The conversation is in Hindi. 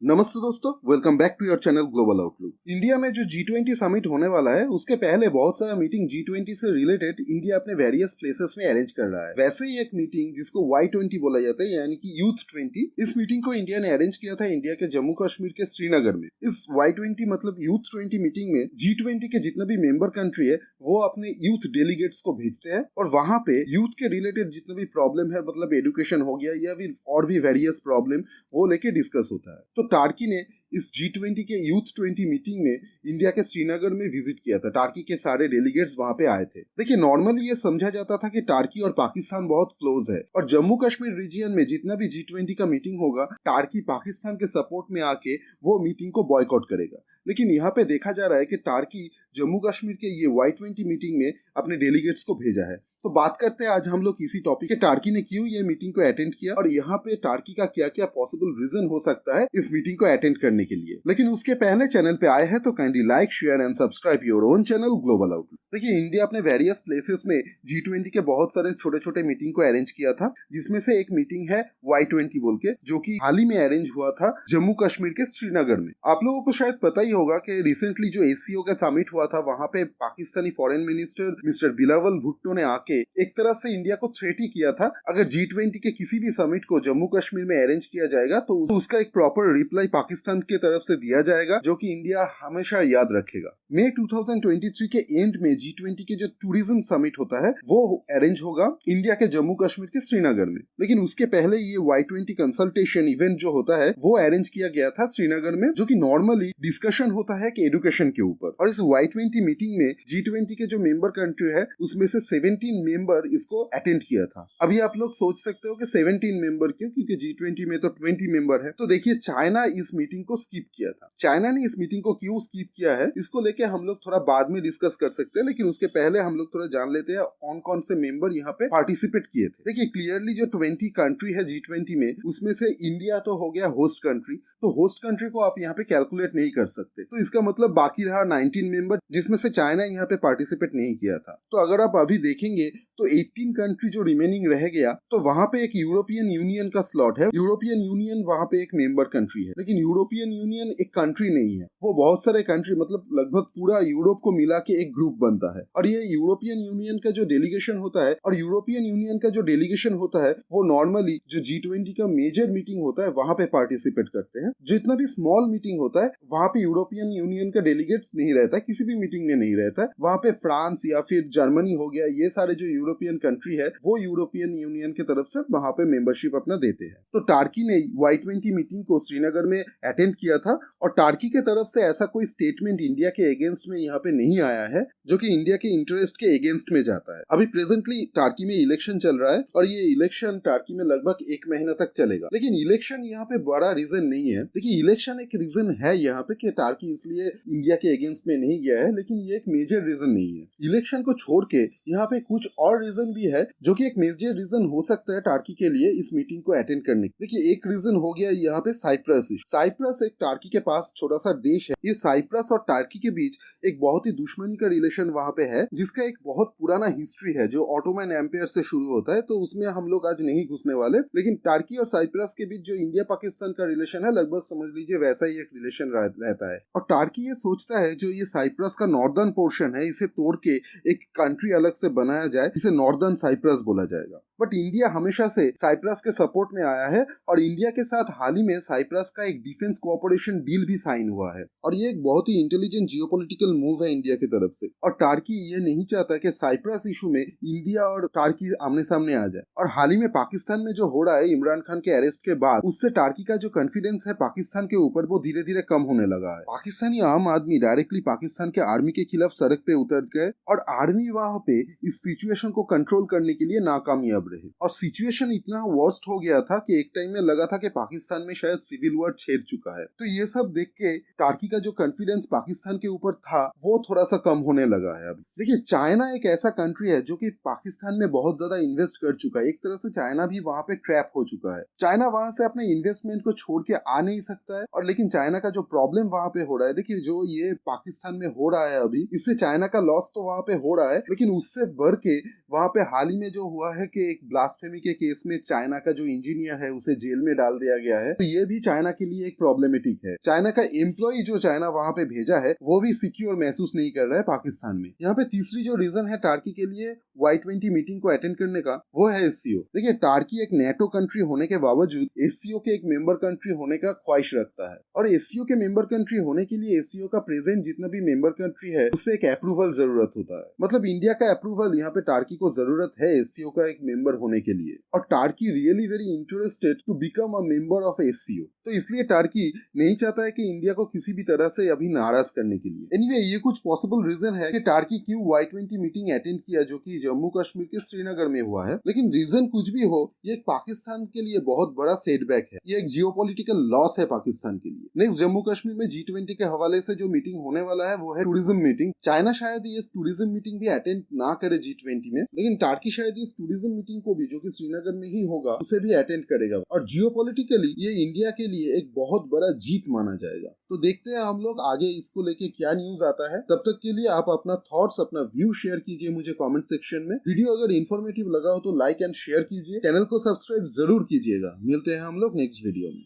नमस्ते दोस्तों, welcome back to your channel global outlook. India में जो G20 समिट होने वाला है उसके पहले बहुत सारा मीटिंग G20 से रिलेटेड इंडिया अपने वेरियस प्लेसेस में अरेंज कर रहा है। वैसे ही एक मीटिंग जिसको Y20 बोला जाता है यानी कि यूथ 20, इस मीटिंग को इंडिया ने अरेंज किया था इंडिया के जम्मू कश्मीर के श्रीनगर में। इस Y20 मतलब यूथ 20 मीटिंग में G20 के जितने भी मेंबर कंट्री है वो अपने यूथ डेलीगेट्स को भेजते हैं और वहां पे यूथ के रिलेटेड जितने भी प्रॉब्लम है मतलब एजुकेशन हो गया या फिर और भी वेरियस प्रॉब्लम वो लेके डिस्कस होता है। तो टार्की ने इस G20 के यूथ 20 मीटिंग में इंडिया के श्रीनगर में विजिट किया था। टार्की के सारे डेलीगेट्स वहां पे आए थे। देखिए, नॉर्मली ये समझा जाता था कि टार्की और पाकिस्तान बहुत क्लोज है और जम्मू कश्मीर रीजन में जितना भी G20 का मीटिंग होगा टार्की पाकिस्तान के सपोर्ट में आके वो मीटिंग को बॉयकॉट करेगा। लेकिन यहाँ पे देखा जा रहा है कि टार्की जम्मू कश्मीर के ये Y20 मीटिंग में अपने डेलीगेट्स को भेजा है। तो बात करते हैं आज हम लोग इसी टॉपिक के टार्की ने क्यों ये मीटिंग को अटेंड किया और यहाँ पे टार्की का क्या क्या पॉसिबल रीजन हो सकता है इस मीटिंग को अटेंड करने के लिए। लेकिन उसके पहले चैनल पे आए हैं तो kindly like share and subscribe your own channel global outlook. देखिए, इंडिया अपने वेरियस प्लेसेस में G20 के बहुत सारे छोटे छोटे मीटिंग को अरेंज किया था, जिसमें से एक मीटिंग है Y20 बोल के, जो कि हाल ही में अरेंज हुआ था जम्मू कश्मीर के श्रीनगर में। आप लोगों को शायद पता ही होगा कि रिसेंटली जो ACO का समिट हुआ था वहां पे Pakistani foreign minister mister Bilawal Bhutto ने आके एक तरह से इंडिया को थ्रेट ही किया था, अगर G20 के किसी भी समिट को जम्मू कश्मीर में अरेंज किया जाएगा तो उसका एक प्रॉपर रिप्लाई पाकिस्तान की तरफ से दिया जाएगा, जो कि इंडिया हमेशा याद रखेगा। मई 2023 के एंड में G20 के जो टूरिज्म समिट होता है वो अरेंज होगा इंडिया के जम्मू कश्मीर के श्रीनगर में। लेकिन उसके पहले ये Y20 कंसल्टेशन इवेंट जो होता है वो अरेंज किया गया था श्रीनगर में, जो कि नॉर्मली डिस्कशन होता है कि एजुकेशन के ऊपर। और इस Y20 मीटिंग में G20 के जो मेंबर कंट्री है उसमें से 17 मेंबर इसको अटेंड किया था। अभी आप लोग सोच सकते हो कि 17 मेंबर क्यों, क्योंकि G20 में तो 20 मेंबर है। तो देखिए, चाइना इस मीटिंग को स्किप किया था। चाइना ने इस मीटिंग को क्यों स्किप किया है इसको लेके हम लोग थोड़ा बाद में डिस्कस कर सकते हैं, लेकिन उसके पहले हम लोग थोड़ा जान लेते हैं कौन कौन से मेंबर यहाँ पे पार्टिसिपेट किए थे। देखिए, क्लियरली जो 20 कंट्री है G20 में उसमें से इंडिया तो हो गया होस्ट कंट्री, तो होस्ट कंट्री को आप यहाँ पे कैलकुलेट नहीं कर सकते। तो इसका मतलब बाकी रहा 19 मेंबर, जिसमें से चाइना यहाँ पे पार्टिसिपेट नहीं किया था। तो अगर आप अभी देखेंगे तो 18 कंट्री जो रिमेनिंग रह गया, तो वहां पे एक यूरोपियन यूनियन का स्लॉट है। यूरोपियन यूनियन वहां पे एक मेंबर कंट्री है, लेकिन यूरोपियन यूनियन एक कंट्री नहीं है, वो बहुत सारे कंट्री मतलब लगभग पूरा यूरोप को मिला के एक ग्रुप बनता है। और ये यूरोपियन यूनियन का जो डेलीगेशन होता है और यूरोपियन यूनियन का जो डेलीगेशन होता है वो नॉर्मली जो G20 का मेजर मीटिंग होता है वहां पे पार्टिसिपेट करते हैं। जितना भी स्मॉल मीटिंग होता है वहां पे यूरोपियन यूनियन का डेलीगेट्स नहीं रहता, किसी भी मीटिंग में नहीं रहता है। वहां पे फ्रांस या फिर जर्मनी हो गया, ये सारे जो यूरोपियन कंट्री है वो यूरोपियन यूनियन की तरफ से वहां पे मेंबरशिप अपना देते हैं। तो टार्की ने Y20 मीटिंग को श्रीनगर में अटेंड किया था और टार्की के तरफ से ऐसा कोई स्टेटमेंट इंडिया के अगेंस्ट में यहाँ पे नहीं आया है जो कि इंडिया के इंटरेस्ट के अगेंस्ट में जाता है। अभी प्रेजेंटली टार्की में इलेक्शन चल रहा है और ये इलेक्शन टार्की में लगभग 1 महीना तक चलेगा। लेकिन इलेक्शन यहाँ पे बड़ा रीजन नहीं है। देखिए, इलेक्शन एक रीजन है यहाँ पे कि टार्की इसलिए इंडिया के अगेंस्ट में नहीं गया है, लेकिन ये एक मेजर रीजन नहीं है। इलेक्शन को छोड़ के यहाँ पे कुछ और रीजन भी है जो कि एक मेजर रीजन हो सकता है टार्की के लिए इस मीटिंग को अटेंड करने। देखिए, एक रीजन हो गया यहाँ पे साइप्रस। साइप्रस एक टार्की के पास छोटा सा देश है। ये साइप्रस और टार्की के बीच एक बहुत ही दुश्मनी का रिलेशन वहाँ पे है, जिसका एक बहुत पुराना हिस्ट्री है जो ऑटोमन एम्पायर से शुरू होता है। तो उसमें हम लोग आज नहीं घुसने वाले, लेकिन टार्की और साइप्रस के बीच जो इंडिया पाकिस्तान का रिलेशन है लगभग समझ लीजिए वैसा ही एक रिलेशन रहता है। और टार्की ये सोचता है जो ये साइप्रस का नॉर्दर्न पोर्शन है इसे तोड़ के एक कंट्री अलग से बनाया जाए, इसे नॉर्दर्न साइप्रस बोला जाएगा। बट इंडिया हमेशा से साइप्रस के सपोर्ट में आया है और इंडिया के साथ हाल ही में साइप्रस का एक डिफेंस कोऑपरेशन डील भी साइन हुआ है और ये एक बहुत ही इंटेलिजेंट जियोपॉलिटिकल मूव है इंडिया की तरफ से। और टार्की ये नहीं चाहता कि साइप्रस इशू में इंडिया और टार्की आमने सामने आ जाए। और हाल ही में पाकिस्तान में जो हो रहा है इमरान खान के अरेस्ट के बाद, उससे टार्की का जो कॉन्फिडेंस है पाकिस्तान के ऊपर वो धीरे धीरे कम होने लगा है। पाकिस्तानी आम आदमी डायरेक्टली पाकिस्तान के आर्मी के खिलाफ सड़क पे उतर गए और आर्मी वहां पे इस सिचुएशन को कंट्रोल करने के लिए नाकामयाब रहे और सिचुएशन इतना वर्स्ट हो गया था कि एक टाइम में लगा था कि पाकिस्तान में शायद सिविल वॉर छेड़ चुका है। तो ये सब देख के टार्की का जो कॉन्फिडेंस पाकिस्तान के ऊपर था वो थोड़ा सा कम होने लगा है। अभी देखिए, चाइना एक ऐसा कंट्री है जो कि पाकिस्तान में बहुत ज्यादा इन्वेस्ट कर चुका है। एक तरह से चाइना भी वहां पे ट्रैप हो चुका है। चाइना वहां से अपने इन्वेस्टमेंट को छोड़ के आ नहीं सकता है। और लेकिन चाइना का जो प्रॉब्लम वहां पे हो रहा है, देखिए जो ये पाकिस्तान में हो रहा है अभी, इससे चाइना का लॉस तो वहां पे हो रहा है, लेकिन उससे बढ़ के वहाँ पे हाल ही में जो हुआ है कि एक ब्लास्फेमी के केस में चाइना का जो इंजीनियर है उसे जेल में डाल दिया गया है, तो ये भी चाइना के लिए एक प्रॉब्लमेटिक है। चाइना का एम्प्लॉय जो चाइना वहाँ पे भेजा है वो भी सिक्योर महसूस नहीं कर रहा है पाकिस्तान में। यहाँ पे तीसरी जो रीजन है टार्की के लिए Y20 मीटिंग को अटेंड करने का, वो है एससीओ। देखिए, टार्की एक नेटो कंट्री होने के बावजूद एससीओ के एक मेंबर कंट्री होने का ख्वाहिश रखता है, और एससीओ के मेंबर कंट्री होने के लिए एससीओ का प्रेजेंट जितना भी मेंबर कंट्री है उससे एक अप्रूवल जरूरत होता है। मतलब इंडिया का अप्रूवल यहाँ पे टार्की को जरूरत है एससीओ का एक मेंबर होने के लिए, और Turkey really very interested to become a member of SCO. तो इसलिए टार्की नहीं चाहता है कि इंडिया को किसी भी तरह से अभी नाराज करने के लिए। एनीवे, ये कुछ पॉसिबल रीजन है कि टार्की क्यों Y20 मीटिंग अटेंड किया जो कि जम्मू कश्मीर के श्रीनगर में हुआ है। लेकिन रीजन कुछ भी हो, ये पाकिस्तान के लिए बहुत बड़ा सेटबैक है, ये एक जियोपॉलिटिकल लॉस है पाकिस्तान के लिए। नेक्स्ट, जम्मू कश्मीर में G20 के हवाले से जो मीटिंग होने वाला है वो है टूरिज्म मीटिंग। चाइना शायद ये टूरिज्म मीटिंग भी अटेंड ना करे G20 में, लेकिन टार्की शायद इस टूरिज्म मीटिंग को भी, जो कि श्रीनगर में ही होगा, उसे भी अटेंड करेगा, और जियोपॉलिटिकली ये इंडिया के लिए एक बहुत बड़ा जीत माना जाएगा। तो देखते हैं हम लोग आगे इसको लेके क्या न्यूज आता है। तब तक के लिए आप अपना थॉट्स, अपना व्यू शेयर कीजिए मुझे कमेंट सेक्शन में। वीडियो अगर इन्फॉर्मेटिव लगा हो तो लाइक एंड शेयर कीजिए, चैनल को सब्सक्राइब जरूर कीजिएगा। मिलते हैं हम लोग नेक्स्ट वीडियो में।